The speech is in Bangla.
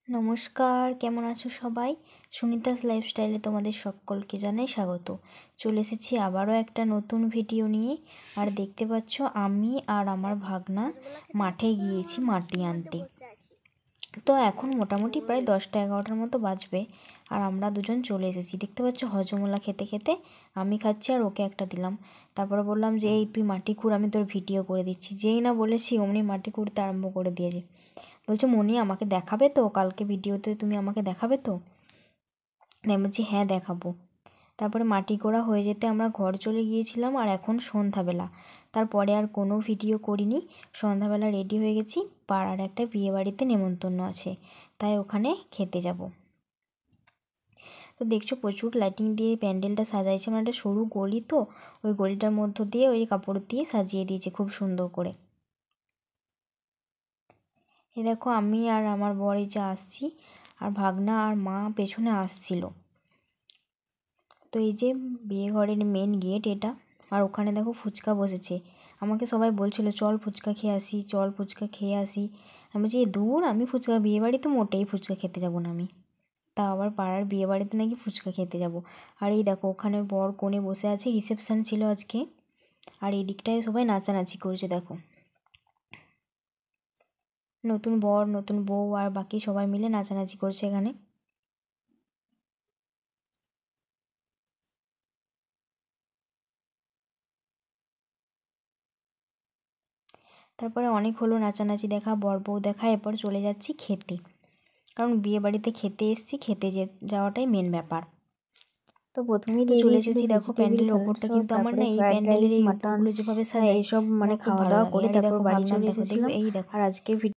নমস্কার, কেমন আছো সবাই? সুনিতাস লাইফস্টাইলে তোমাদের সকলকে জানাই স্বাগত। চলে এসেছি আবারও একটা নতুন ভিডিও নিয়ে। আর দেখতে পাচ্ছ আমি আর আমার ভাগনা মাঠে গিয়েছি মাটি আনতে। তো এখন মোটামুটি প্রায় 10টা-11টার মতো বাজবে আর আমরা দুজন চলে এসেছি। দেখতে পাচ্ছ হজমোলা খেতে খেতে আমি খাচ্ছি আর ওকে একটা দিলাম। তারপরে বললাম যে এই তুই মাটি খুঁড়, আমি তোর ভিডিও করে দিচ্ছি। যেই না বলেছি অমনি মাটি খুঁড়তে আরম্ভ করে দিয়েছে। বলছে মনি আমাকে দেখাবে তো, কালকে ভিডিওতে তুমি আমাকে দেখাবে তো? আমি বলছি হ্যাঁ দেখাবো। তারপরে মাটি কোড়া হয়ে যেতে আমরা ঘর চলে গিয়েছিলাম আর এখন সন্ধ্যাবেলা। তারপরে আর কোনো ভিডিও করিনি। সন্ধ্যাবেলা রেডি হয়ে গেছি, পাড়ার একটা বিয়েবাড়িতে নেমন্তন্ন আছে, তাই ওখানে খেতে যাব। তো দেখছো প্রচুর লাইটিং দিয়ে প্যান্ডেলটা সাজাইছে। মানে একটা সরু গলি, তো ওই গলিটার মধ্য দিয়ে ওই কাপড় দিয়ে সাজিয়ে দিয়েছে খুব সুন্দর করে। এই দেখো আমি আর আমার বর এই যে আসছি, আর ভাগনা আর মা পেছনে আসছিল। তো এই যে বিয়ে ঘরের মেন গেট এটা, আর ওখানে দেখো ফুচকা বসেছে। আমাকে সবাই বলছিল চল ফুচকা খেয়ে আসি, চল ফুচকা খেয়ে আসি। আমি বলছি দূর, আমি ফুচকা বিয়েবাড়িতে মোটেই ফুচকা খেতে যাব না আমি, তা আবার পাড়ার বিয়েবাড়িতে নাকি ফুচকা খেতে যাব। আর এই দেখো ওখানে বর কোণে বসে আছে, রিসেপশান ছিল আজকে। আর এই দিকটায় সবাই নাচানাচি করছে দেখো, নতুন বর নতুন বউ আর বাকি সবাই মিলে নাচানাচি করছে এখানে। তারপরে অনেক হলো নাচানাচি দেখা, বর বউ দেখা, এরপর চলে যাচ্ছি খেতে, কারণ বিয়ে বাড়িতে খেতে এসেছি, খেতে যাওয়াটাই মেন ব্যাপার। তো প্রথমেই তো দিয়ে চলে দিয়েছিল এসেছি দেখো প্যান্ডেলের ওপরটা, কিন্তু আমার না এই প্যান্ডেলের এই উপরগুলো যেভাবে সাজায় এইসব আমার খুব খাওয়া ভালো দাওয়া লাগে। করে আর এই তারপর দেখো বাড়ি ভাগনার চলে দেখো, দেখবে এসেছিলাম। এই দেখো। আর আজকে